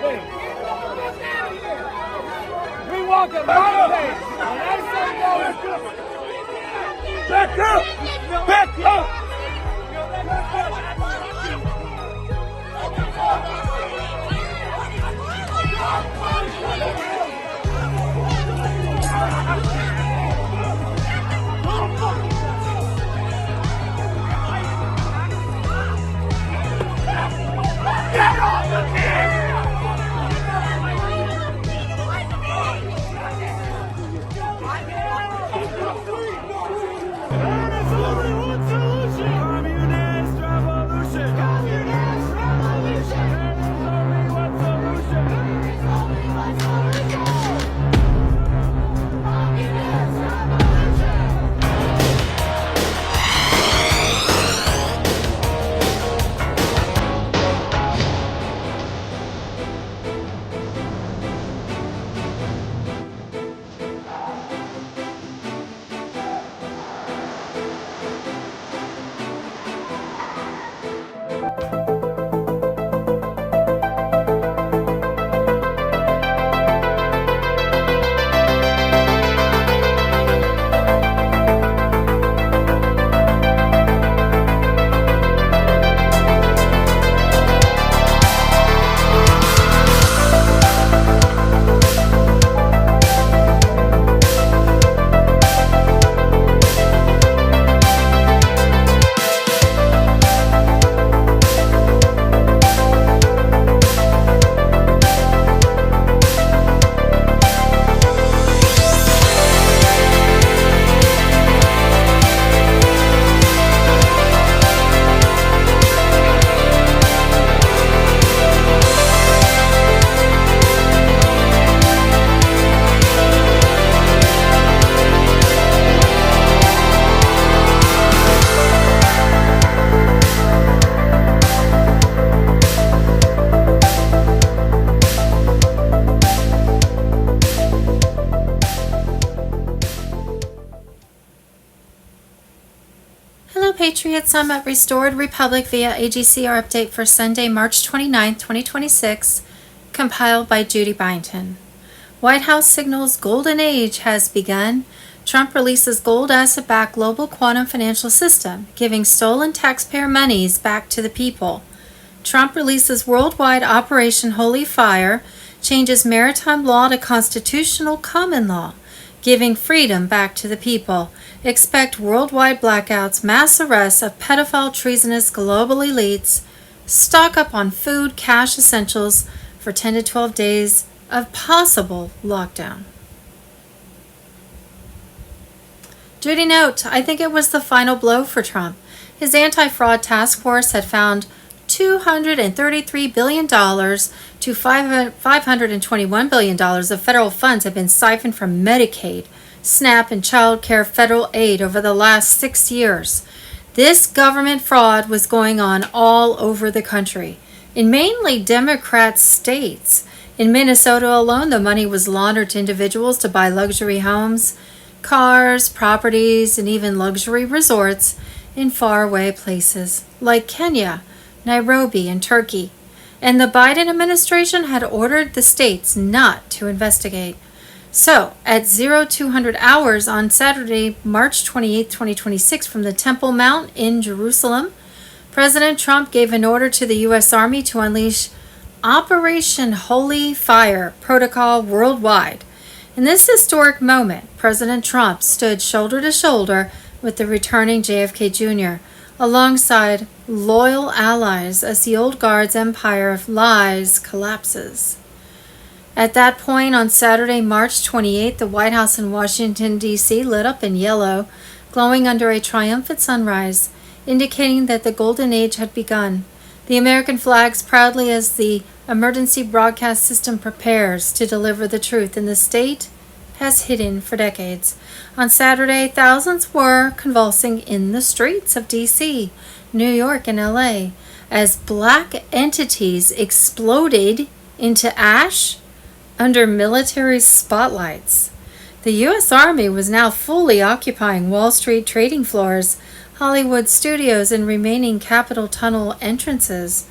We walk at my pace. When I say go, back up! Back up! Get off the kid! Patriots, I'm at Restored Republic via AGCR update for Sunday, March 29, 2026, compiled by Judy Byington. White House signals golden age has begun. Trump releases gold asset-backed global quantum financial system, giving stolen taxpayer monies back to the people. Trump releases worldwide Operation Holy Fire, changes maritime law to constitutional common law, giving freedom back to the people. Expect worldwide blackouts, mass arrests of pedophile treasonous global elites. Stock up on food, cash, essentials for 10 to 12 days of possible lockdown. Judy note, I think it was the final blow for Trump. His anti-fraud task force had found $233 billion to $521 billion of federal funds had been siphoned from Medicaid, SNAP, and child care federal aid over the last 6 years. This government fraud was going on all over the country, in mainly Democrat states. In Minnesota alone, the money was laundered to individuals to buy luxury homes, cars, properties, and even luxury resorts in faraway places like Kenya, Nairobi, and Turkey. And the Biden administration had ordered the states not to investigate. So, at 0200 hours on Saturday, March 28, 2026, from the Temple Mount in Jerusalem, President Trump gave an order to the U.S. Army to unleash Operation Holy Fire protocol worldwide. In this historic moment, President Trump stood shoulder to shoulder with the returning JFK Jr., alongside loyal allies as the old guard's empire of lies collapses. At that point on Saturday, March 28th, the White House in Washington, D.C. lit up in yellow, glowing under a triumphant sunrise, indicating that the golden age had begun. The American flags proudly as the emergency broadcast system prepares to deliver the truth in the state has hidden for decades. On Saturday, thousands were convulsing in the streets of D.C., New York, and L.A. as black entities exploded into ash under military spotlights. The U.S. Army was now fully occupying Wall Street trading floors, Hollywood studios, and remaining Capitol Tunnel entrances.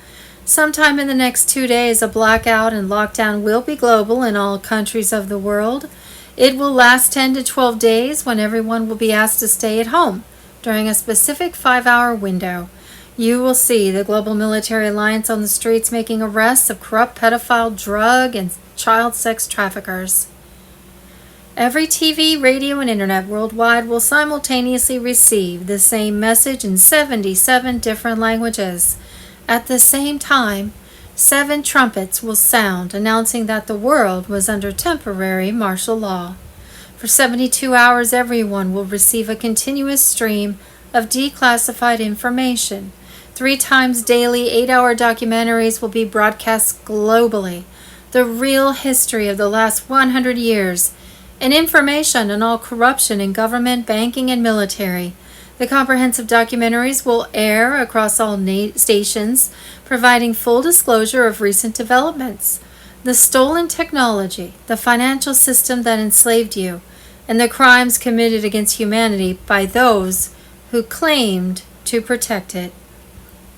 Sometime in the next 2 days, a blackout and lockdown will be global in all countries of the world. It will last 10 to 12 days when everyone will be asked to stay at home during a specific 5-hour window. You will see the global military alliance on the streets making arrests of corrupt pedophile, drug, and child sex traffickers. Every TV, radio, and internet worldwide will simultaneously receive the same message in 77 different languages. At the same time, 7 trumpets will sound announcing that the world was under temporary martial law. For 72 hours, everyone will receive a continuous stream of declassified information. 3 times daily, 8-hour documentaries will be broadcast globally. The real history of the last 100 years and information on all corruption in government, banking, and military. The comprehensive documentaries will air across all stations, providing full disclosure of recent developments, the stolen technology, the financial system that enslaved you, and the crimes committed against humanity by those who claimed to protect it.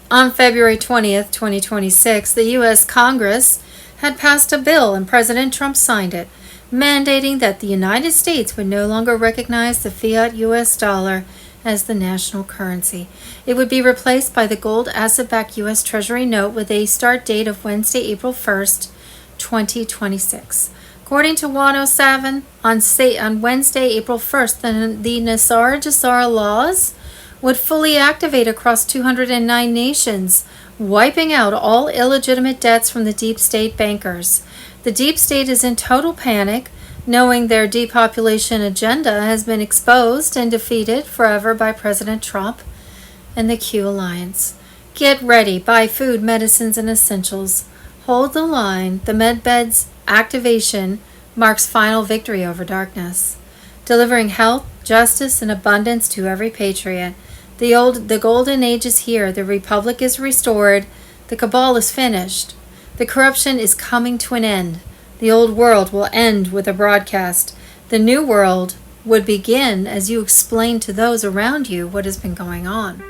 On February 20th, 2026, the U.S. Congress had passed a bill and President Trump signed it, mandating that the United States would no longer recognize the fiat U.S. dollar as the national currency. It would be replaced by the gold asset-backed U.S. Treasury note with a start date of Wednesday, April 1st, 2026. According to 107, on Wednesday, April 1st, the Nassar-Jassar laws would fully activate across 209 nations, wiping out all illegitimate debts from the deep state bankers. The deep state is in total panic, knowing their depopulation agenda has been exposed and defeated forever by President Trump and the Q Alliance. Get ready, buy food, medicines, and essentials. Hold the line. The medbed's activation marks final victory over darkness, delivering health, justice, and abundance to every patriot. The golden age is here. The republic is restored. The cabal is finished. The corruption is coming to an end. The old world will end with a broadcast. The new world would begin as you explain to those around you what has been going on.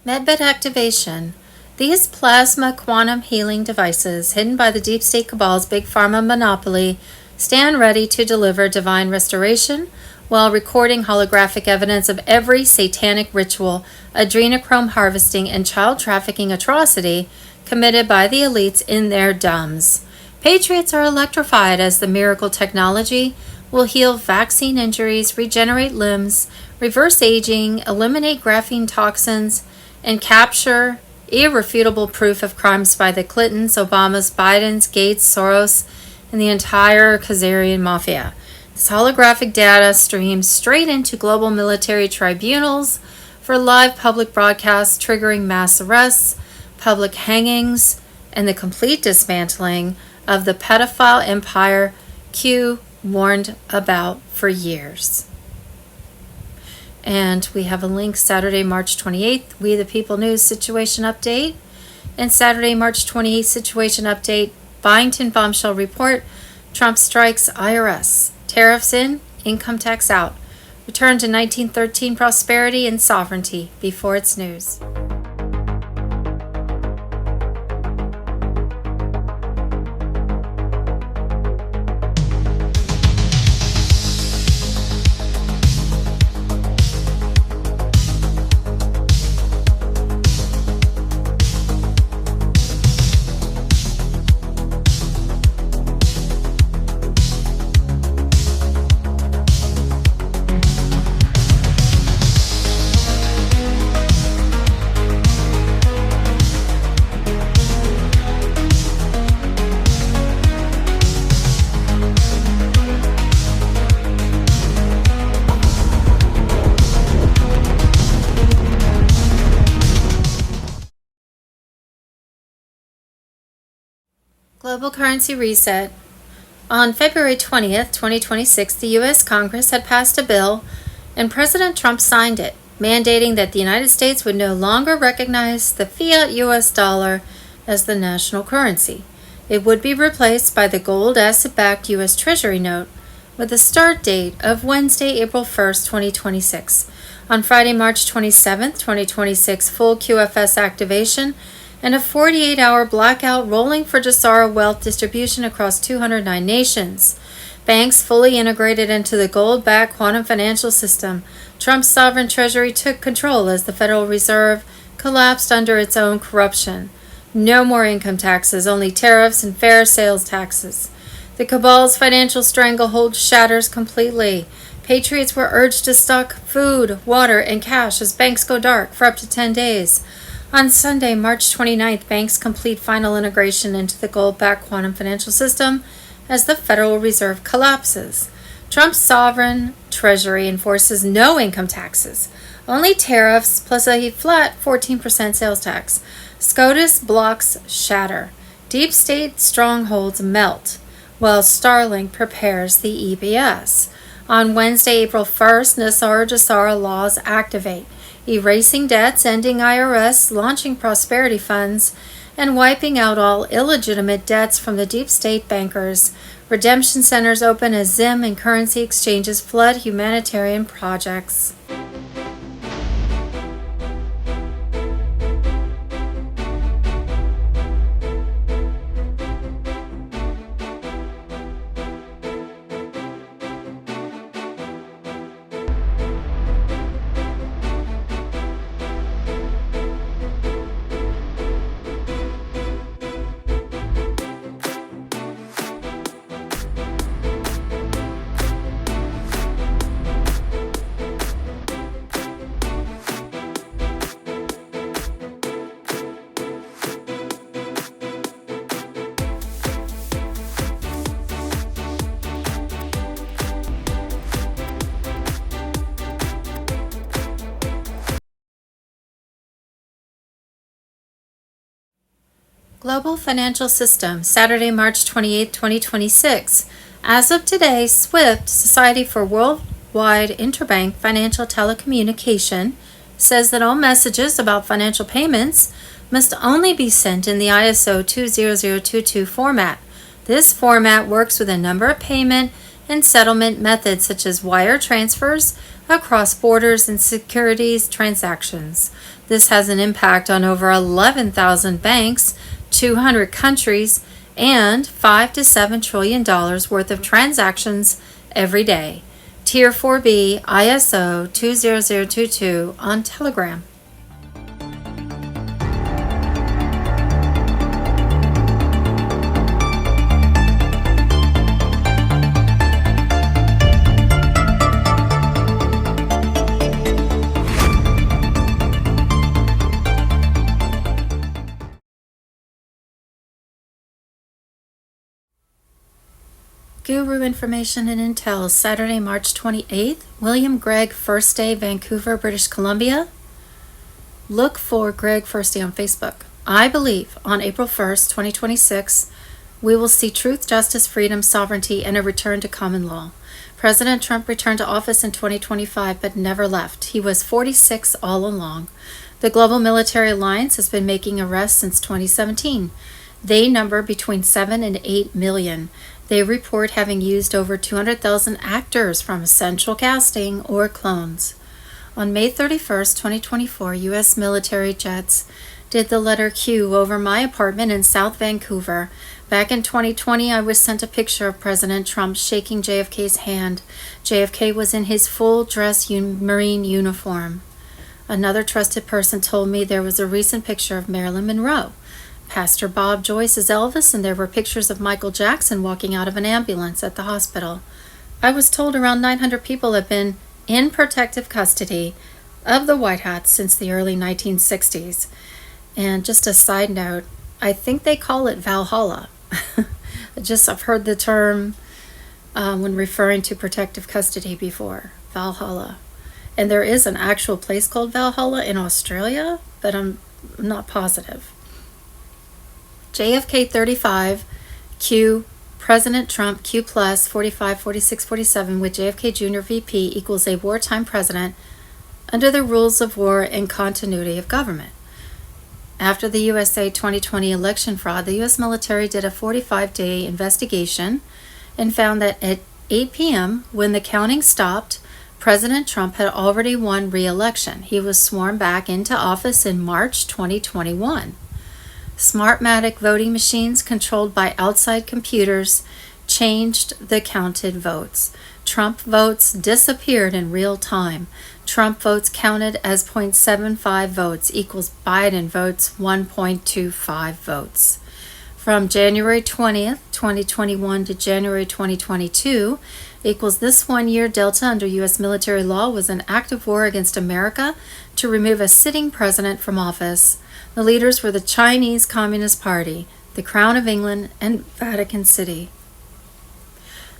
Medbed activation. These plasma quantum healing devices, hidden by the deep state cabal's big pharma monopoly, stand ready to deliver divine restoration while recording holographic evidence of every satanic ritual, adrenochrome harvesting, and child trafficking atrocity committed by the elites in their dumbs. Patriots are electrified as the miracle technology will heal vaccine injuries, regenerate limbs, reverse aging, eliminate graphene toxins, and capture irrefutable proof of crimes by the Clintons, Obamas, Bidens, Gates, Soros, and the entire Khazarian mafia. This holographic data streams straight into global military tribunals for live public broadcasts, triggering mass arrests, public hangings, and the complete dismantling of the pedophile empire Q warned about for years. And we have a link Saturday, March 28th, We the People News Situation Update. And Saturday, March 28th, Situation Update, Byington Bombshell Report, Trump strikes IRS, tariffs in, income tax out, return to 1913 prosperity and sovereignty before it's news. Global Currency Reset. On February 20th, 2026, the U.S. Congress had passed a bill, and President Trump signed it, mandating that the United States would no longer recognize the fiat U.S. dollar as the national currency. It would be replaced by the gold asset-backed U.S. Treasury note, with a start date of Wednesday, April 1st, 2026. On Friday, March 27th, 2026, full QFS activation and a 48-hour blackout rolling for Jasara wealth distribution across 209 nations. Banks fully integrated into the gold-backed quantum financial system. Trump's sovereign treasury took control as the Federal Reserve collapsed under its own corruption. No more income taxes, only tariffs and fair sales taxes. The cabal's financial stranglehold shatters completely. Patriots were urged to stock food, water, and cash as banks go dark for up to 10 days. On Sunday, March 29th, banks complete final integration into the gold-backed quantum financial system as the Federal Reserve collapses. Trump's sovereign treasury enforces no income taxes, only tariffs plus a flat 14% sales tax. SCOTUS blocks shatter. Deep state strongholds melt, while Starlink prepares the EBS. On Wednesday, April 1st, Jasara laws activate, erasing debts, ending IRS, launching prosperity funds, and wiping out all illegitimate debts from the deep state bankers. Redemption centers open as Zim and currency exchanges flood humanitarian projects. Global Financial System, Saturday, March 28, 2026. As of today, SWIFT, Society for Worldwide Interbank Financial Telecommunication, says that all messages about financial payments must only be sent in the ISO 20022 format. This format works with a number of payment and settlement methods such as wire transfers across borders and securities transactions. This has an impact on over 11,000 banks, 200 countries, and $5 to $7 trillion worth of transactions every day. Tier 4B ISO 20022 on Telegram. Guru Information and Intel, Saturday, March 28th. William Gregg First Day, Vancouver, British Columbia. Look for Greg First Day on Facebook. I believe on April 1st, 2026, we will see truth, justice, freedom, sovereignty, and a return to common law. President Trump returned to office in 2025 but never left. He was 46 all along. The Global Military Alliance has been making arrests since 2017. They number between 7 and 8 million. They report having used over 200,000 actors from essential casting or clones. On May 31st, 2024, U.S. military jets did the letter Q over my apartment in South Vancouver. Back in 2020, I was sent a picture of President Trump shaking JFK's hand. JFK was in his full-dress Marine uniform. Another trusted person told me there was a recent picture of Marilyn Monroe. Pastor Bob Joyce is Elvis, and there were pictures of Michael Jackson walking out of an ambulance at the hospital. I was told around 900 people have been in protective custody of the White Hats since the early 1960s. And just a side note, I think they call it Valhalla. I've heard the term when referring to protective custody before, Valhalla. And there is an actual place called Valhalla in Australia, but I'm not positive. JFK 35, Q, President Trump, Q plus 45, 46, 47 with JFK Jr. VP equals a wartime president under the rules of war and continuity of government. After the USA 2020 election fraud, the U.S. military did a 45-day investigation and found that at 8 p.m., when the counting stopped, President Trump had already won re-election. He was sworn back into office in March 2021. Smartmatic voting machines controlled by outside computers changed the counted votes. Trump votes disappeared in real time. Trump votes counted as 0.75 votes equals Biden votes 1.25 votes. From January 20th, 2021 to January 2022 equals this 1 year delta under U.S. military law was an act of war against America to remove a sitting president from office. The leaders were the Chinese Communist Party, the Crown of England, and Vatican City.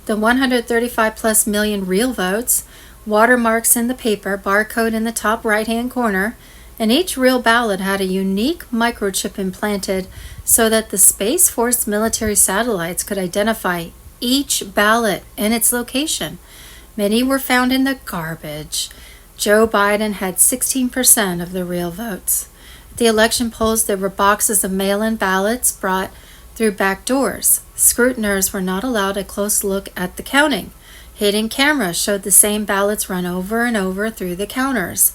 The 135 plus million real votes, watermarks in the paper, barcode in the top right-hand corner, and each real ballot had a unique microchip implanted so that the Space Force military satellites could identify each ballot and its location. Many were found in the garbage. Joe Biden had 16% of the real votes. At the election polls, there were boxes of mail-in ballots brought through back doors. Scrutiners were not allowed a close look at the counting. Hidden cameras showed the same ballots run over and over through the counters.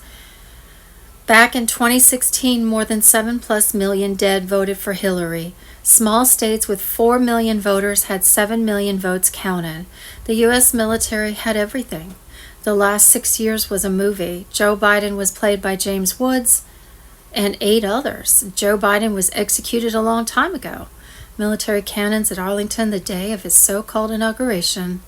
Back in 2016, more than 7+ million dead voted for Hillary. Small states with 4 million voters had 7 million votes counted. The U.S. military had everything. The last 6 years was a movie. Joe Biden was played by James Woods and 8 others. Joe Biden was executed a long time ago. Military cannons at Arlington the day of his so-called inauguration.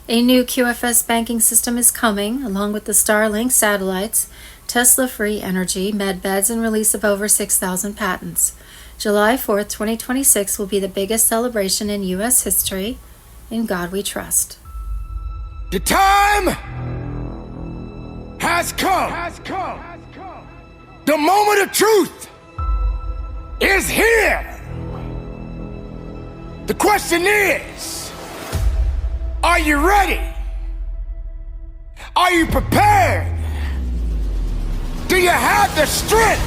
A new QFS banking system is coming, along with the Starlink satellites, Tesla-free energy, med beds, and release of over 6,000 patents. July 4th, 2026 will be the biggest celebration in U.S. history. In God we trust. The time has come. The moment of truth is here. The question is, are you ready? Are you prepared? Do you have the strength?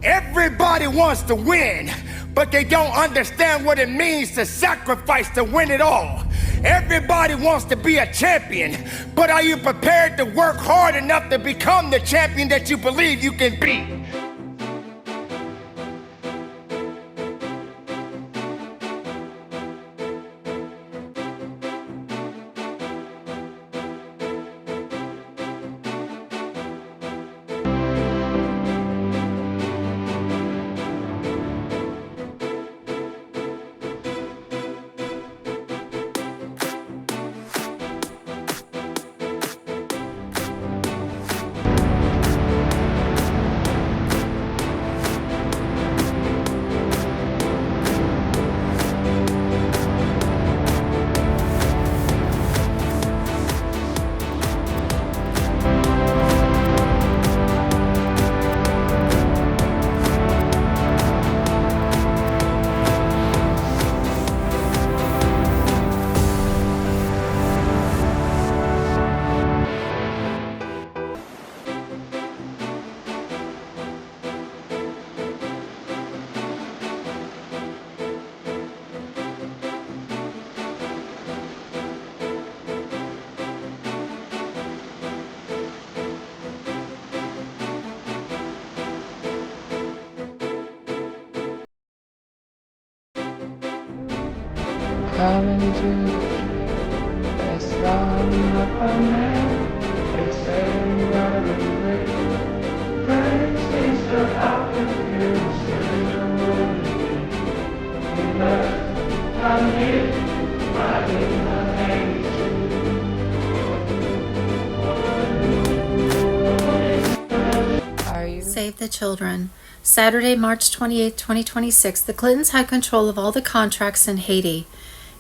Everybody wants to win, but they don't understand what it means to sacrifice to win it all. Everybody wants to be a champion, but are you prepared to work hard enough to become the champion that you believe you can be? coming to a song of a man. They say what a great praise is the opportunity to we must come here, right in the hands. Save the Children. Saturday, March 28, 2026, the Clintons had control of all the contracts in Haiti.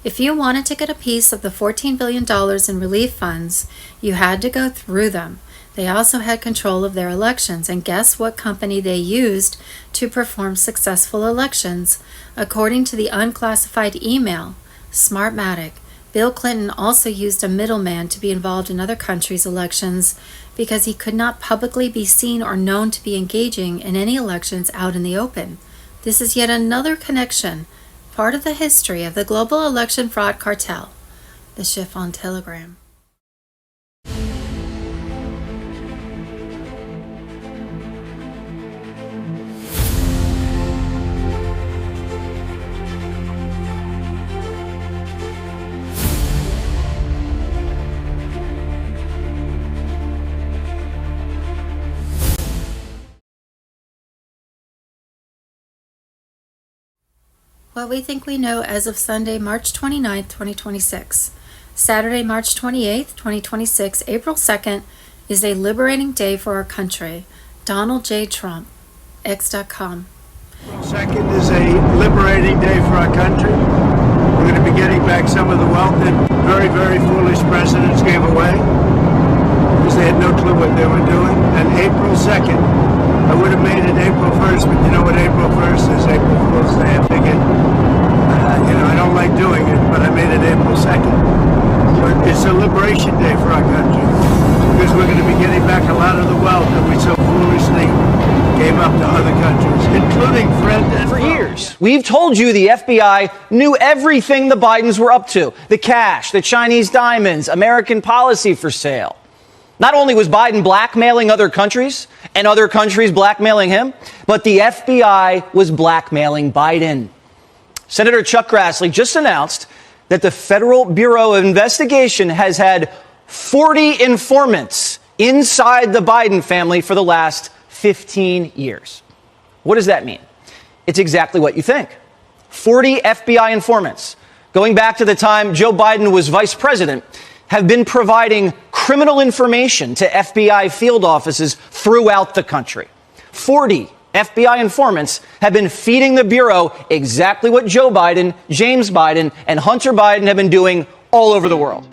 If you wanted to get a piece of the $14 billion in relief funds, you had to go through them. They also had control of their elections, and guess what company they used to perform successful elections? According to the unclassified email, Smartmatic. Bill Clinton also used a middleman to be involved in other countries' elections because he could not publicly be seen or known to be engaging in any elections out in the open. This is yet another connection, part of the history of the global election fraud cartel. The Chiffon Telegram. What we think we know as of Sunday, March 29, 2026. Saturday, March 28, 2026, April 2nd, is a liberating day for our country. Donald J. Trump, X.com. Second is a liberating day for our country. We're going to be getting back some of the wealth that very, very foolish presidents gave away because they had no clue what they were doing. And April 2nd, I would have made it April 1st, but you know what April 1st is? April Fool's Day. I figured, I don't like doing it, but I made it April 2nd. But it's a liberation day for our country because we're going to be getting back a lot of the wealth that we so foolishly gave up to other countries, including friend and For years, we've told you the FBI knew everything the Bidens were up to. The cash, the Chinese diamonds, American policy for sale. Not only was Biden blackmailing other countries and other countries blackmailing him, but the FBI was blackmailing Biden. Senator Chuck Grassley just announced that the Federal Bureau of Investigation has had 40 informants inside the Biden family for the last 15 years. What does that mean? It's exactly what you think. 40 FBI informants, going back to the time Joe Biden was vice president, have been providing criminal information to FBI field offices throughout the country. 40 FBI informants have been feeding the Bureau exactly what Joe Biden, James Biden, and Hunter Biden have been doing all over the world.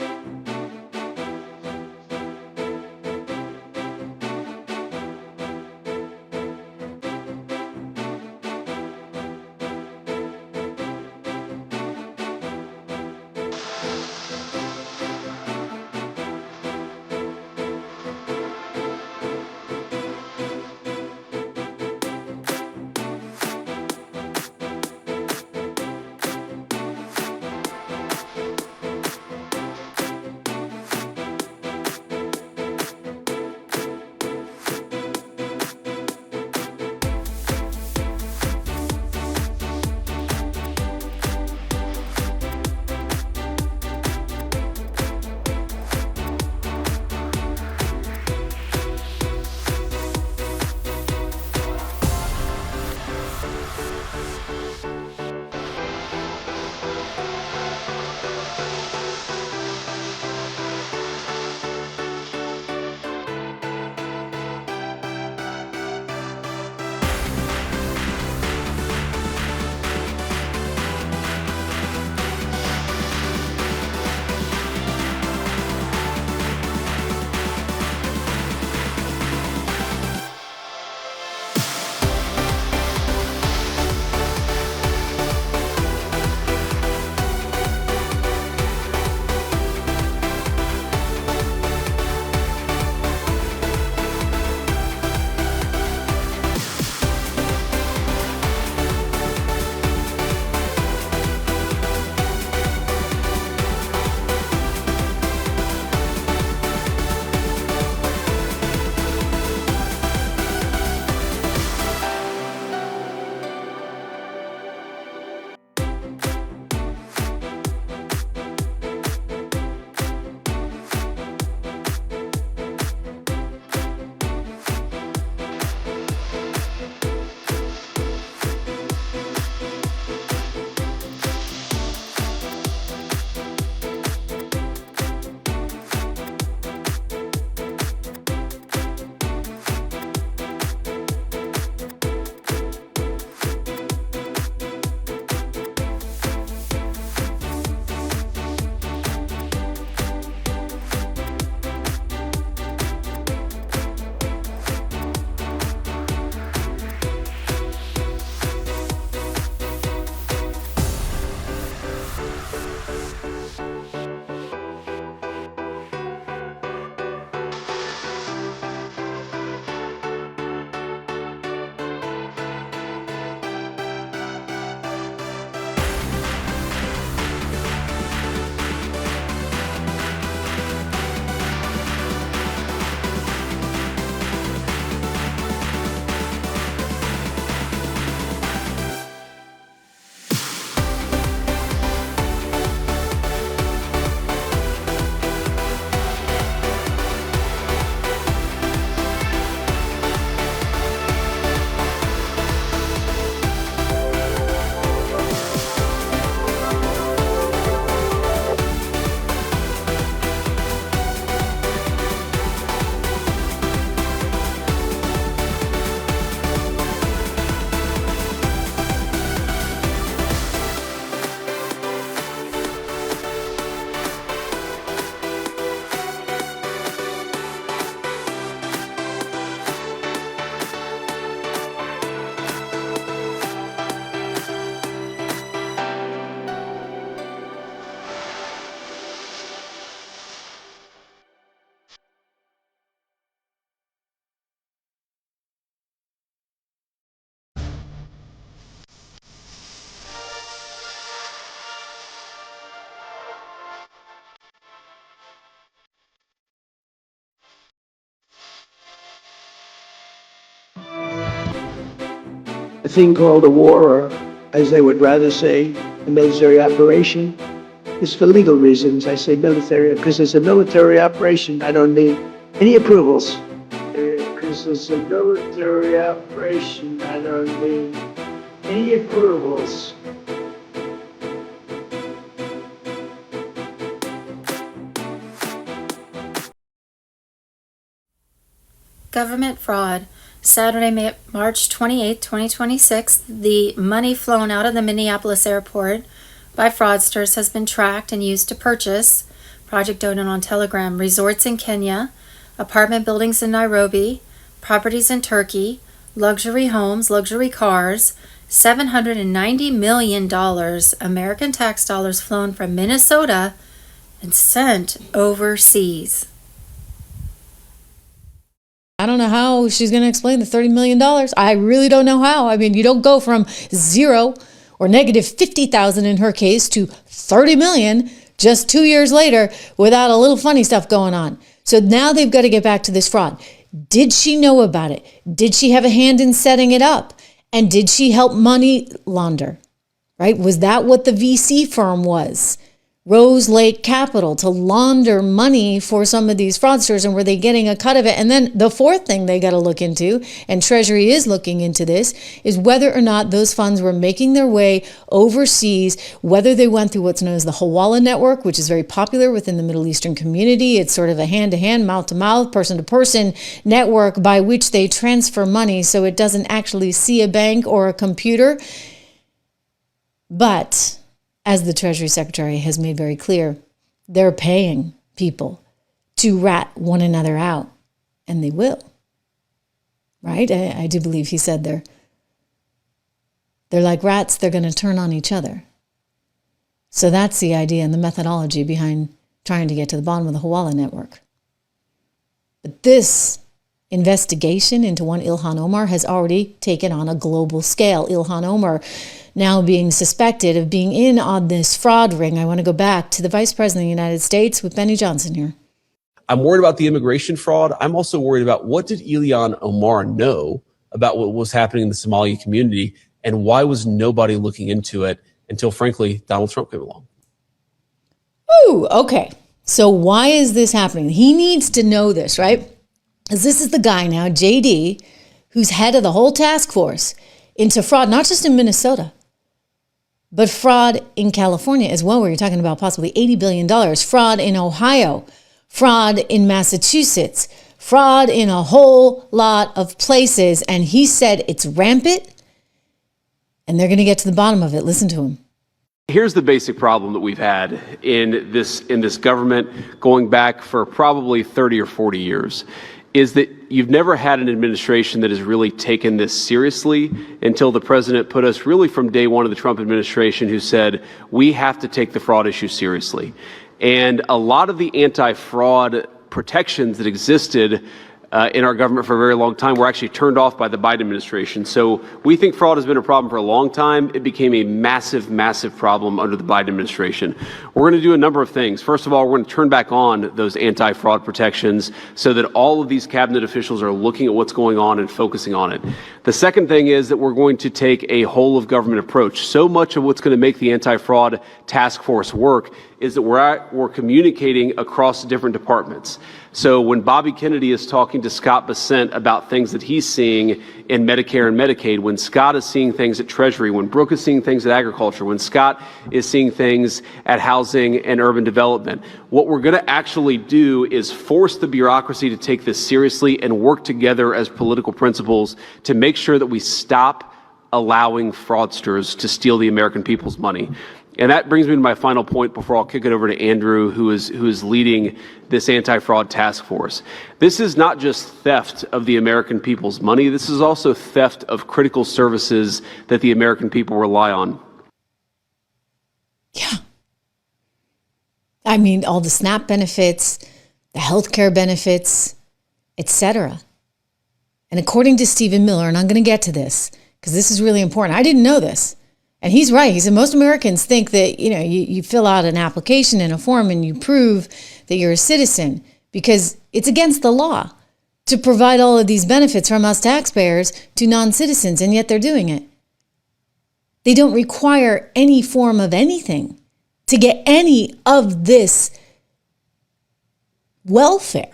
a thing called a war, or as they would rather say, a military operation, is for legal reasons. I say military because it's a military operation. I don't need any approvals. Because it's a military operation. I don't need any approvals. Government fraud. Saturday, March 28, 2026, the money flown out of the Minneapolis airport by fraudsters has been tracked and used to purchase, Project Donut on Telegram, resorts in Kenya, apartment buildings in Nairobi, properties in Turkey, luxury homes, luxury cars, $790 million American tax dollars flown from Minnesota and sent overseas. I don't know how she's going to explain the $30 million. I really don't know how. I mean, you don't go from zero or negative 50,000 in her case to 30 million just 2 years later without a little funny stuff going on. So now they've got to get back to this fraud. Did she know about it? Did she have a hand in setting it up? And did she help money launder? Right? Was that what the VC firm was? Rose Lake Capital, to launder money for some of these fraudsters, and were they getting a cut of it? And then the fourth thing they got to look into, and Treasury is looking into this, is whether or not those funds were making their way overseas, whether they went through what's known as the Hawala network, which is very popular within the Middle Eastern community. It's sort of a hand-to-hand, mouth-to-mouth, person-to-person network by which they transfer money so it doesn't actually see a bank or a computer. But as the Treasury Secretary has made very clear, they're paying people to rat one another out, and they will. Right? I do believe he said they're like rats, they're going to turn on each other. So that's the idea and the methodology behind trying to get to the bottom of the Hawala network. But this investigation into one Ilhan Omar has already taken on a global scale. Ilhan Omar now being suspected of being in on this fraud ring. I want to go back to the Vice President of the United States with Benny Johnson here. I'm worried about the immigration fraud. I'm also worried about what did Ilhan Omar know about what was happening in the Somali community, and why was nobody looking into it until, frankly, Donald Trump came along? Ooh, okay. So why is this happening? He needs to know this, right? Because this is the guy now, JD, who's head of the whole task force into fraud, not just in Minnesota, but fraud in California as well, where you're talking about possibly $80 billion, fraud in Ohio, fraud in Massachusetts, fraud in a whole lot of places. And he said it's rampant, and they're going to get to the bottom of it. Listen to him. Here's the basic problem that we've had in this government going back for probably 30 or 40 years. Is that you've never had an administration that has really taken this seriously until the president put us really from day one of the Trump administration, who said, we have to take the fraud issue seriously. And a lot of the anti-fraud protections that existed in our government for a very long time were actually turned off by the Biden administration. So we think fraud has been a problem for a long time. It became a massive, massive problem under the Biden administration. We're going to do a number of things. First of all, we're going to turn back on those anti-fraud protections so that all of these cabinet officials are looking at what's going on and focusing on it. The second thing is that we're going to take a whole of government approach. So much of what's going to make the anti-fraud task force work is that we're communicating across different departments. So when Bobby Kennedy is talking to Scott Bessent about things that he's seeing in Medicare and Medicaid, when Scott is seeing things at Treasury, when Brooke is seeing things at Agriculture, when Scott is seeing things at Housing and Urban Development, what we're going to actually do is force the bureaucracy to take this seriously and work together as political principles to make sure that we stop allowing fraudsters to steal the American people's money. And that brings me to my final point before I'll kick it over to Andrew, who is leading this anti-fraud task force. This is not just theft of the American people's money. This is also theft of critical services that the American people rely on. Yeah. I mean, all the SNAP benefits, the healthcare benefits, etc. And according to Stephen Miller, and I'm going to get to this because this is really important. I didn't know this. And he's right. He said most Americans think that, you fill out an application and a form and you prove that you're a citizen because it's against the law to provide all of these benefits from us taxpayers to non-citizens, and yet they're doing it. They don't require any form of anything to get any of this welfare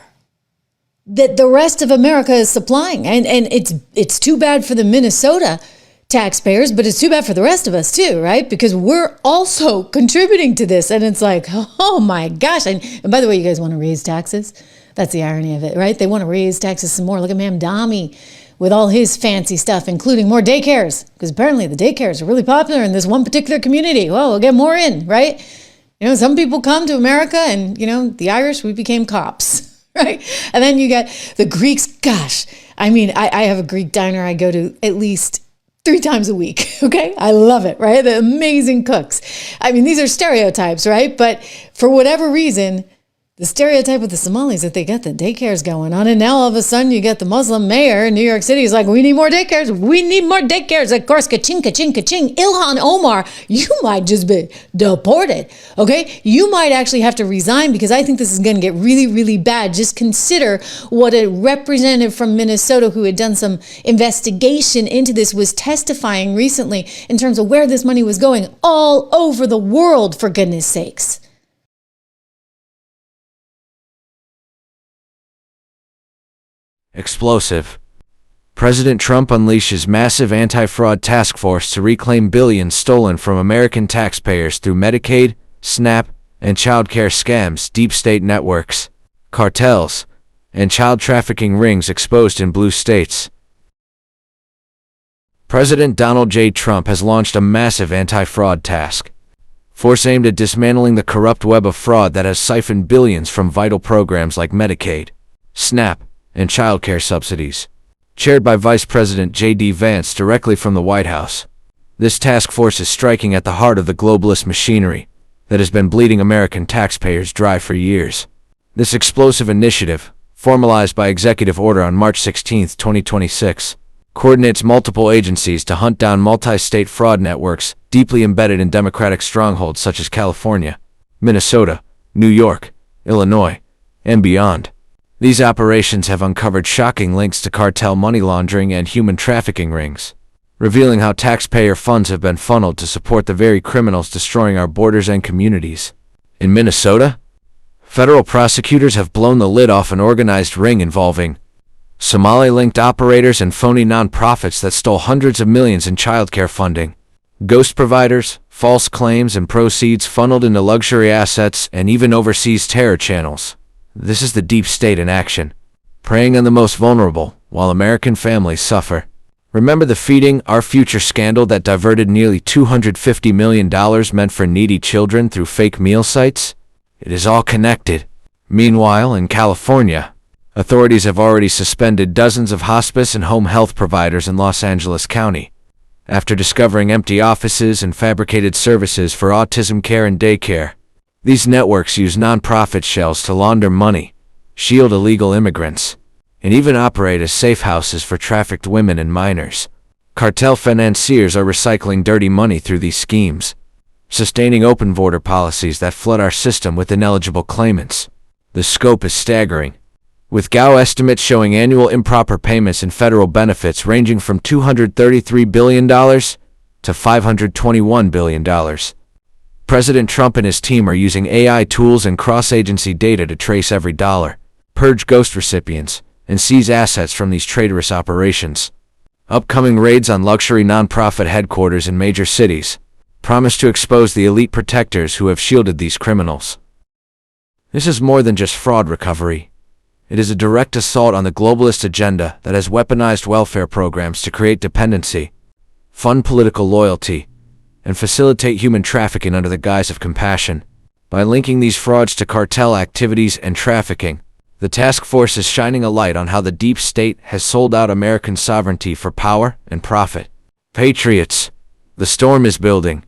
that the rest of America is supplying. And it's too bad for the Minnesota taxpayers, but it's too bad for the rest of us too, right? Because we're also contributing to this. And it's like, oh my gosh. And by the way, you guys want to raise taxes? That's the irony of it, right? They want to raise taxes some more. Look at Ma'am Dami with all his fancy stuff, including more daycares, because apparently the daycares are really popular in this one particular community. Well, we'll get more in, right? You know, some people come to America and, you know, the Irish, we became cops, right? And then you got the Greeks. Gosh, I mean, I have a Greek diner I go to at least 3 times a week, okay? I love it, right? The amazing cooks. I mean, these are stereotypes, right? But for whatever reason, the stereotype with the Somalis that they got the daycares going on, and now all of a sudden you get the Muslim mayor in New York City is like, we need more daycares. We need more daycares. Of course, ka-ching, ka-ching, ka-ching. Ilhan Omar, you might just be deported, okay? You might actually have to resign because I think this is going to get really, really bad. Just consider what a representative from Minnesota who had done some investigation into this was testifying recently in terms of where this money was going all over the world, for goodness sakes. Explosive. President Trump unleashes massive anti-fraud task force to reclaim billions stolen from American taxpayers through Medicaid, SNAP, and child care scams, deep state networks, cartels, and child trafficking rings exposed in blue states. President Donald J. Trump has launched a massive anti-fraud task force aimed at dismantling the corrupt web of fraud that has siphoned billions from vital programs like Medicaid, SNAP, and child care subsidies. Chaired by Vice President J.D. Vance directly from the White House, this task force is striking at the heart of the globalist machinery that has been bleeding American taxpayers dry for years. This explosive initiative, formalized by executive order on March 16, 2026, coordinates multiple agencies to hunt down multi-state fraud networks deeply embedded in democratic strongholds such as California, Minnesota, New York, Illinois, and beyond. These operations have uncovered shocking links to cartel money laundering and human trafficking rings, revealing how taxpayer funds have been funneled to support the very criminals destroying our borders and communities. In Minnesota, federal prosecutors have blown the lid off an organized ring involving Somali-linked operators and phony nonprofits that stole hundreds of millions in childcare funding, ghost providers, false claims and proceeds funneled into luxury assets, and even overseas terror channels. This is the deep state in action, preying on the most vulnerable, while American families suffer. Remember the Feeding Our Future scandal that diverted nearly $250 million meant for needy children through fake meal sites? It is all connected. Meanwhile, in California, authorities have already suspended dozens of hospice and home health providers in Los Angeles County, after discovering empty offices and fabricated services for autism care and daycare. These networks use nonprofit shells to launder money, shield illegal immigrants, and even operate as safe houses for trafficked women and minors. Cartel financiers are recycling dirty money through these schemes, sustaining open border policies that flood our system with ineligible claimants. The scope is staggering, with GAO estimates showing annual improper payments in federal benefits ranging from $233 billion to $521 billion. President Trump and his team are using AI tools and cross-agency data to trace every dollar, purge ghost recipients, and seize assets from these traitorous operations. Upcoming raids on luxury nonprofit headquarters in major cities promise to expose the elite protectors who have shielded these criminals. This is more than just fraud recovery. It is a direct assault on the globalist agenda that has weaponized welfare programs to create dependency, fund political loyalty, and facilitate human trafficking under the guise of compassion. By linking these frauds to cartel activities and trafficking, the task force is shining a light on how the deep state has sold out American sovereignty for power and profit. Patriots, the storm is building.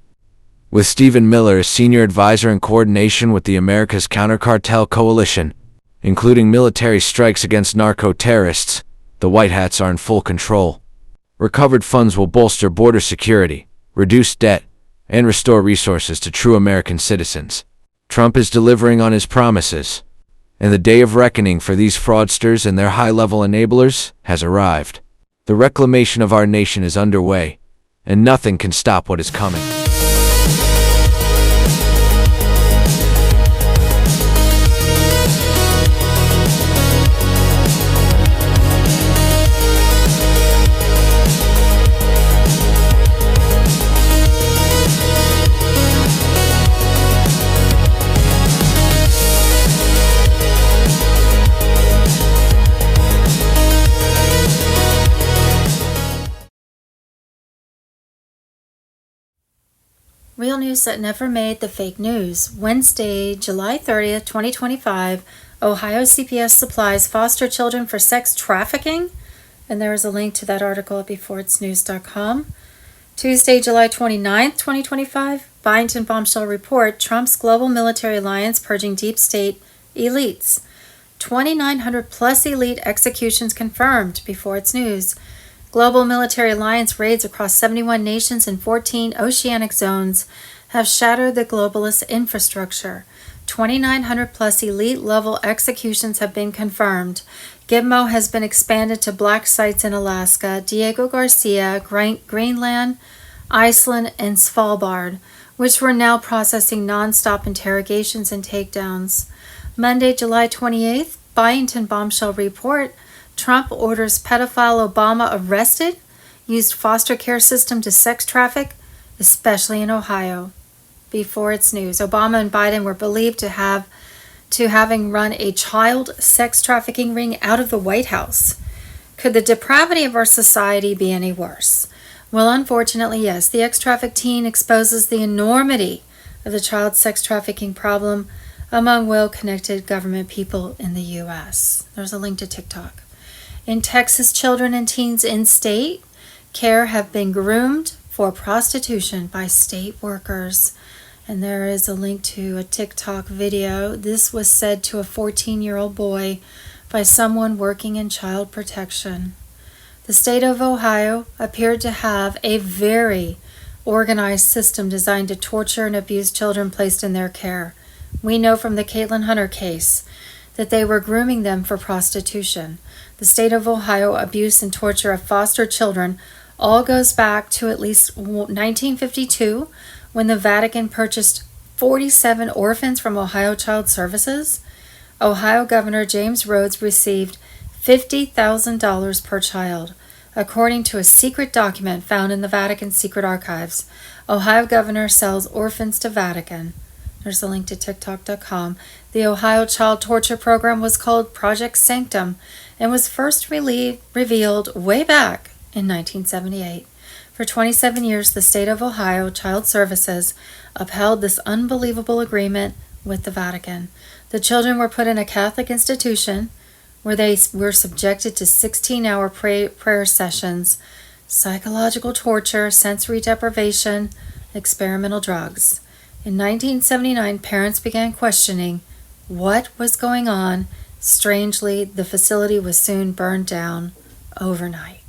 With Stephen Miller as senior advisor in coordination with the America's Counter-Cartel Coalition, including military strikes against narco-terrorists, the White Hats are in full control. Recovered funds will bolster border security, reduce debt, and restore resources to true American citizens. Trump is delivering on his promises, and the day of reckoning for these fraudsters and their high-level enablers has arrived. The reclamation of our nation is underway, and nothing can stop what is coming. Real news that never made the fake news. Wednesday, July 30th, 2025, Ohio CPS supplies foster children for sex trafficking. And there is a link to that article at beforeitsnews.com. Tuesday, July 29th, 2025, Byington bombshell report, Trump's global military alliance purging deep state elites. 2,900 plus elite executions confirmed. Before It's News. Global military alliance raids across 71 nations and 14 oceanic zones have shattered the globalist infrastructure. 2,900 plus elite level executions have been confirmed. Gitmo has been expanded to black sites in Alaska, Diego Garcia, Greenland, Iceland, and Svalbard, which were now processing non-stop interrogations and takedowns. Monday, July 28th, Byington bombshell report, Trump orders pedophile Obama arrested, used foster care system to sex traffic, especially in Ohio. Before It's News, Obama and Biden were believed to having run a child sex trafficking ring out of the White House. Could the depravity of our society be any worse? Well, unfortunately, yes. The ex-trafficked teen exposes the enormity of the child sex trafficking problem among well-connected government people in the U.S. There's a link to TikTok. In Texas, children and teens in state care have been groomed for prostitution by state workers. And there is a link to a TikTok video. This was said to a 14-year-old boy by someone working in child protection. The state of Ohio appeared to have a very organized system designed to torture and abuse children placed in their care. We know from the Caitlin Hunter case that they were grooming them for prostitution. The state of Ohio abuse and torture of foster children all goes back to at least 1952, when the Vatican purchased 47 orphans from Ohio Child Services. Ohio Governor James Rhodes received $50,000 per child. According to a secret document found in the Vatican's secret archives, Ohio governor sells orphans to Vatican. There's a link to TikTok.com. The Ohio Child Torture Program was called Project Sanctum and was first revealed way back in 1978. For 27 years, the state of Ohio Child Services upheld this unbelievable agreement with the Vatican. The children were put in a Catholic institution where they were subjected to 16-hour prayer sessions, psychological torture, sensory deprivation, experimental drugs. In 1979, parents began questioning what was going on. Strangely, the facility was soon burned down overnight.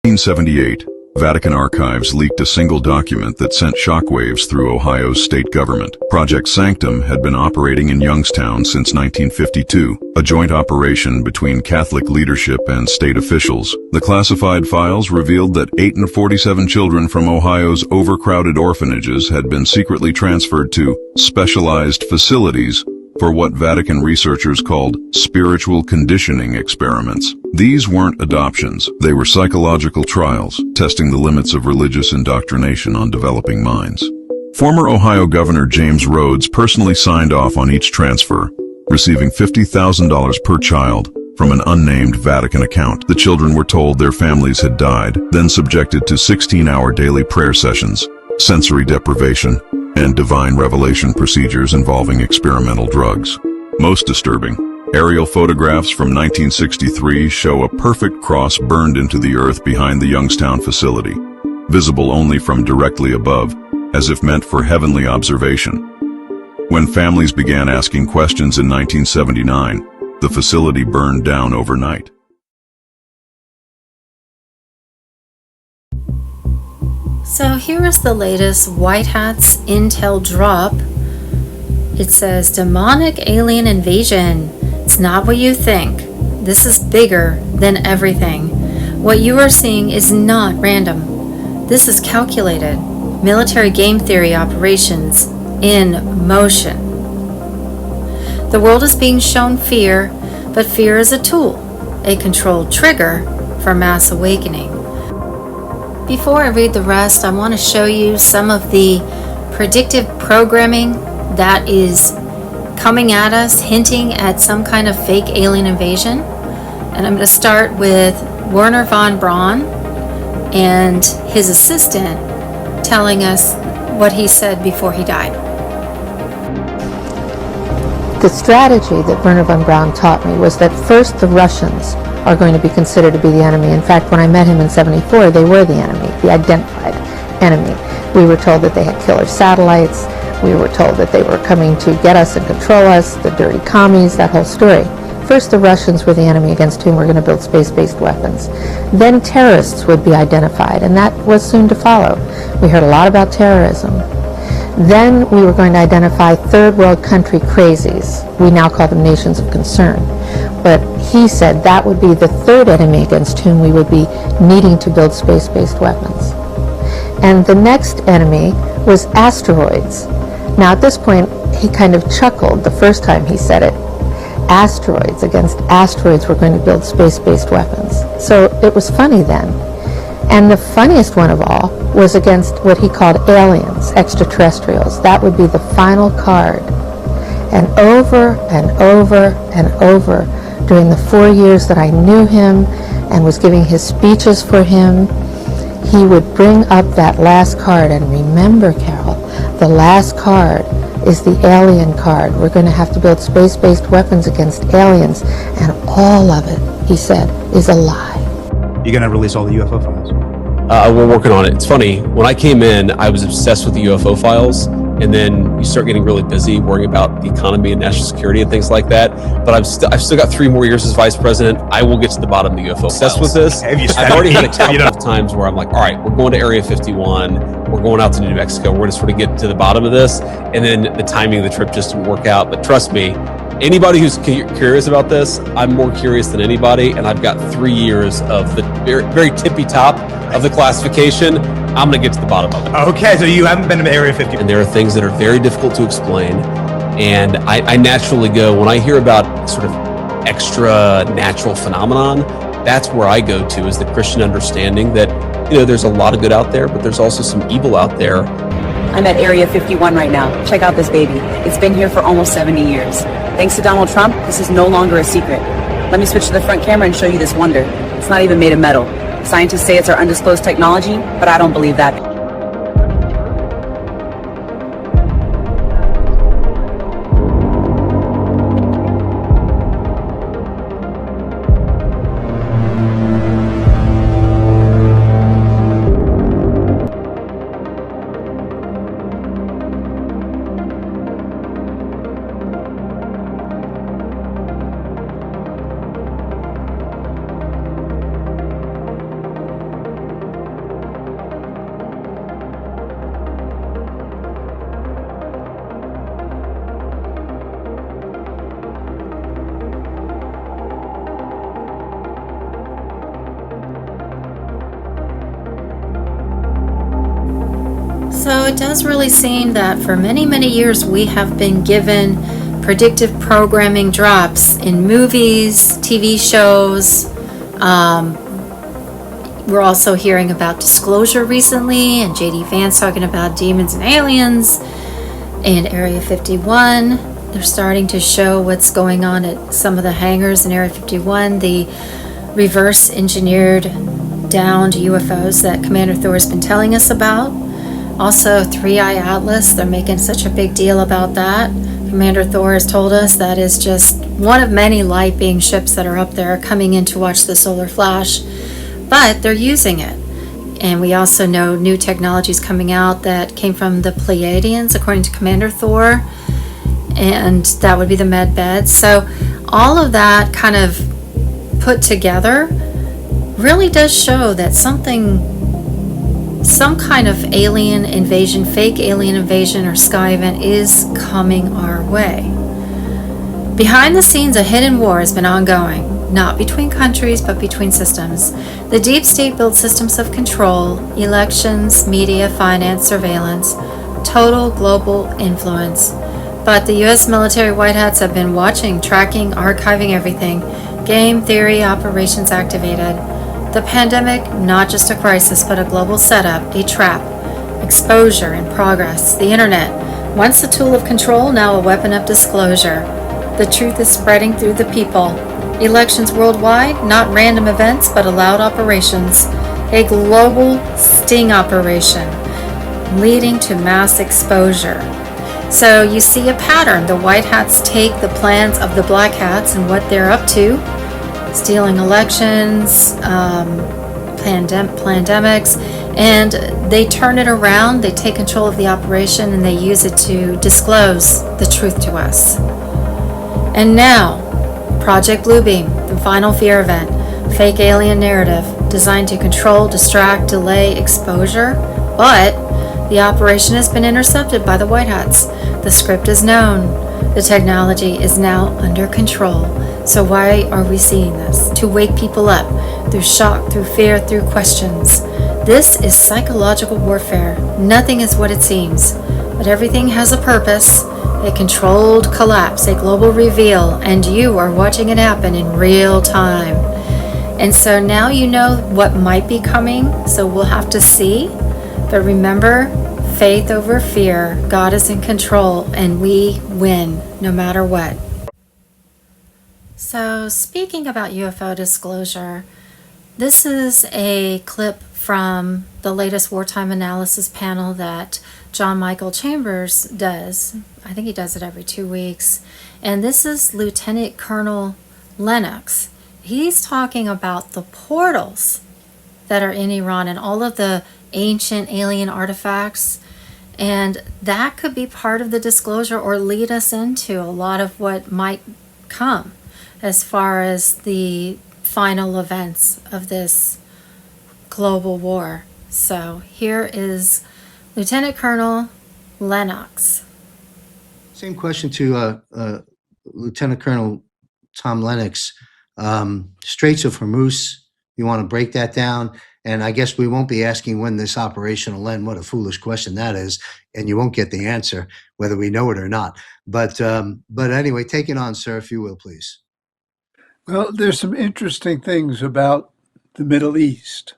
1978, Vatican archives leaked a single document that sent shockwaves through Ohio's state government. Project Sanctum had been operating in Youngstown since 1952, a joint operation between Catholic leadership and state officials. The classified files revealed that 8 of 47 children from Ohio's overcrowded orphanages had been secretly transferred to specialized facilities for what Vatican researchers called spiritual conditioning experiments. These weren't adoptions, they were psychological trials, testing the limits of religious indoctrination on developing minds. Former Ohio Governor James Rhodes personally signed off on each transfer, receiving $50,000 per child from an unnamed Vatican account. The children were told their families had died, then subjected to 16-hour daily prayer sessions, sensory deprivation, and divine revelation procedures involving experimental drugs. Most disturbing, aerial photographs from 1963 show a perfect cross burned into the earth behind the Youngstown facility, visible only from directly above, as if meant for heavenly observation. When families began asking questions in 1979, the facility burned down overnight. So here is the latest White Hat's intel drop. It says, demonic alien invasion. It's not what you think. This is bigger than everything. What you are seeing is not random. This is calculated military game theory operations in motion. The world is being shown fear, but fear is a tool, a controlled trigger for mass awakening. Before I read the rest, I want to show you some of the predictive programming that is coming at us, hinting at some kind of fake alien invasion. And I'm going to start with Wernher von Braun and his assistant telling us what he said before he died. The strategy that Wernher von Braun taught me was that first the Russians are going to be considered to be the enemy. In fact, when I met him in '74, they were the enemy, the identified enemy. We were told that they had killer satellites. We were told that they were coming to get us and control us, the dirty commies, that whole story. First, the Russians were the enemy against whom we're going to build space-based weapons. Then terrorists would be identified, and that was soon to follow. We heard a lot about terrorism. Then we were going to identify third world country crazies. We now call them nations of concern. But he said that would be the third enemy against whom we would be needing to build space-based weapons. And the next enemy was asteroids. Now at this point, he kind of chuckled the first time he said it. Asteroids, against asteroids, we're going to build space-based weapons. So it was funny then. And the funniest one of all was against what he called aliens, extraterrestrials. That would be the final card. And over and over and over during the 4 years that I knew him and was giving his speeches for him, he would bring up that last card. And remember, Carol, the last card is the alien card. We're going to have to build space-based weapons against aliens. And all of it, he said, is a lie. You going to release all the UFO files? We're working on it. It's funny. When I came in, I was obsessed with the UFO files. And then you start getting really busy worrying about the economy and national security and things like that. But I've still got 3 more years as vice president. I will get to the bottom of the UFO obsessed with this. I've already had a couple of times where I'm like, all right, we're going to Area 51. We're going out to New Mexico. We're going to sort of get to the bottom of this. And then the timing of the trip just didn't work out. But trust me, anybody who's curious about this, I'm more curious than anybody. And I've got 3 years of the very, very tippy top of the classification. I'm going to get to the bottom of it. Okay, so you haven't been to Area 51. And there are things that are very difficult to explain. And I naturally go, when I hear about sort of extra natural phenomenon, that's where I go to, is the Christian understanding that, you know, there's a lot of good out there, but there's also some evil out there. I'm at Area 51 right now. Check out this baby. It's been here for almost 70 years. Thanks to Donald Trump, this is no longer a secret. Let me switch to the front camera and show you this wonder. It's not even made of metal. Scientists say it's our undisclosed technology, but I don't believe that. So it does really seem that for many, many years we have been given predictive programming drops in movies, TV shows. We're also hearing about Disclosure recently, and J.D. Vance talking about demons and aliens. And Area 51, they're starting to show what's going on at some of the hangars in Area 51, the reverse engineered downed UFOs that Commander Thor has been telling us about. Also, 3-Eye Atlas, they're making such a big deal about that. Commander Thor has told us that is just one of many light-beam ships that are up there coming in to watch the solar flash, but they're using it. And we also know new technologies coming out that came from the Pleiadians, according to Commander Thor, and that would be the med beds. So all of that kind of put together really does show that some kind of alien invasion, fake alien invasion or sky event is coming our way. Behind the scenes, a hidden war has been ongoing. not between countries, but between systems. The deep state builds systems of control, elections, media, finance, surveillance, total global influence. But the U.S. military white hats have been watching, tracking, archiving everything. Game theory operations activated. The pandemic, not just a crisis, but a global setup, a trap. Exposure in progress. The internet, once a tool of control, now a weapon of disclosure. The truth is spreading through the people. Elections worldwide, not random events, but allowed operations. A global sting operation, leading to mass exposure. So you see a pattern. The white hats take the plans of the black hats and what they're up to, stealing elections, pandemics, and they turn it around. They take control of the operation and they use it to disclose the truth to us. And now, Project Bluebeam, the final fear event, fake alien narrative designed to control, distract, delay exposure, but the operation has been intercepted by the white hats. The script is known. The technology is now under control. So why are we seeing this? To wake people up through shock, through fear, through questions. This is psychological warfare. Nothing is what it seems, but everything has a purpose, a controlled collapse, a global reveal, and you are watching it happen in real time. And so now you know what might be coming, so we'll have to see. But remember, faith over fear. God is in control, and we win no matter what. So, speaking about UFO disclosure, this is a clip from the latest wartime analysis panel that John Michael Chambers does. I think he does it every 2 weeks. And this is Lieutenant Colonel Lennox. He's talking about the portals that are in Iran and all of the ancient alien artifacts. And that could be part of the disclosure or lead us into a lot of what might come as far as the final events of this global war. So here is Lieutenant Colonel Lennox. Same question to Lieutenant Colonel Tom Lennox. Straits of Hormuz, you want to break that down? And I guess we won't be asking when this operation will end. What a foolish question that is. And you won't get the answer, whether we know it or not. But anyway, take it on, sir, if you will, please. Well, there's some interesting things about the Middle East.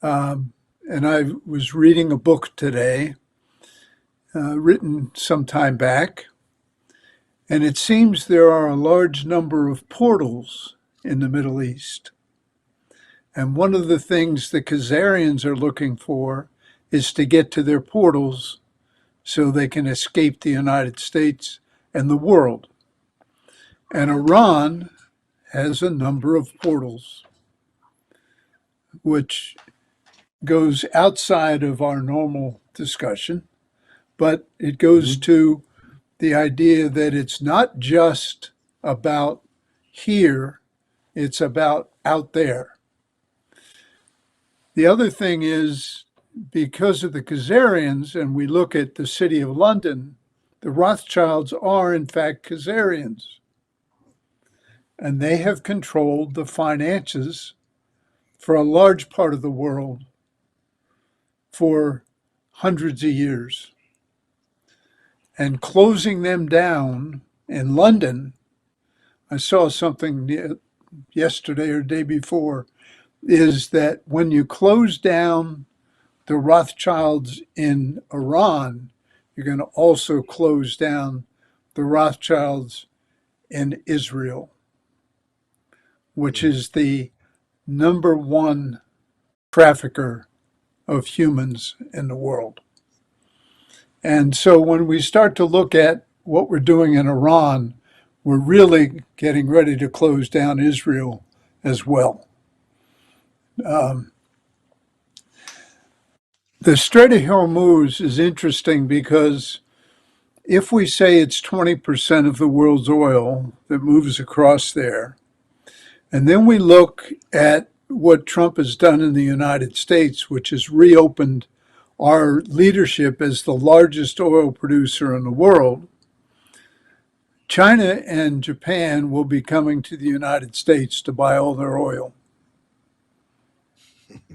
And I was reading a book today, written some time back, and it seems there are a large number of portals in the Middle East. And one of the things the Khazarians are looking for is to get to their portals so they can escape the United States and the world. And Iran has a number of portals, which goes outside of our normal discussion, but it goes to the idea that it's not just about here, it's about out there. The other thing is, because of the Khazarians, and we look at the city of London, the Rothschilds are in fact Khazarians. And they have controlled the finances for a large part of the world for hundreds of years. And closing them down in London, I saw something yesterday or day before, is that when you close down the Rothschilds in Iran, you're going to also close down the Rothschilds in Israel, which is the number one trafficker of humans in the world. And so when we start to look at what we're doing in Iran, we're really getting ready to close down Israel as well. The Strait of Hormuz is interesting because if we say it's 20% of the world's oil that moves across there, and then we look at what Trump has done in the United States, which has reopened our leadership as the largest oil producer in the world, China and Japan will be coming to the United States to buy all their oil. You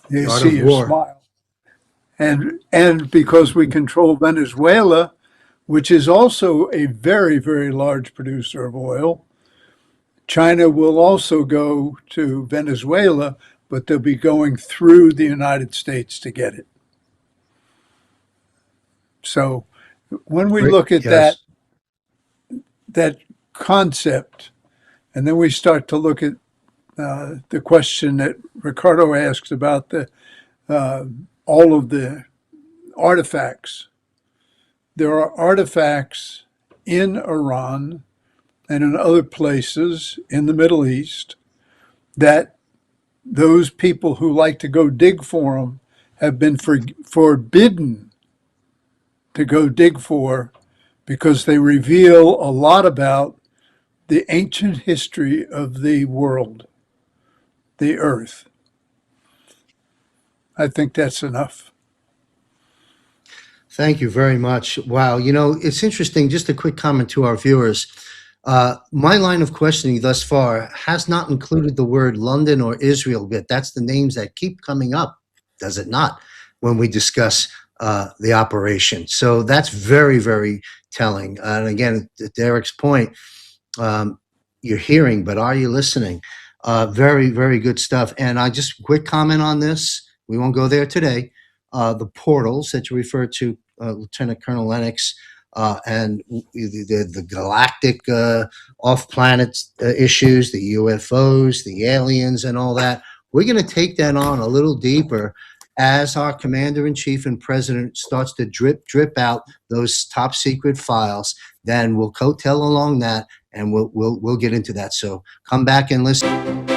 The art see of your war. smile. And because we control Venezuela, which is also a very, very large producer of oil, China will also go to Venezuela, but they'll be going through the United States to get it. So when we Great. look at Yes. that concept, and then we start to look at the question that Ricardo asked about the all of the artifacts. There are artifacts in Iran and in other places in the Middle East that those people who like to go dig for them have been forbidden to go dig for, because they reveal a lot about the ancient history of the world, the earth. I think that's enough. Thank you very much. Wow. You know, it's interesting. Just a quick comment to our viewers. My line of questioning thus far has not included the word London or Israel, but that's the names that keep coming up, does it not, when we discuss the operation? So that's very, very telling. And again, to Derek's point, you're hearing, but are you listening? Very, very good stuff. And I just quick comment on this. We won't go there today. The portals that you referred to, Lieutenant Colonel Lennox, and the galactic off-planet issues, the UFOs, the aliens, and all that. We're going to take that on a little deeper as our commander-in-chief and president starts to drip out those top secret files. Then we'll coattail along that, and we'll get into that. So come back and listen.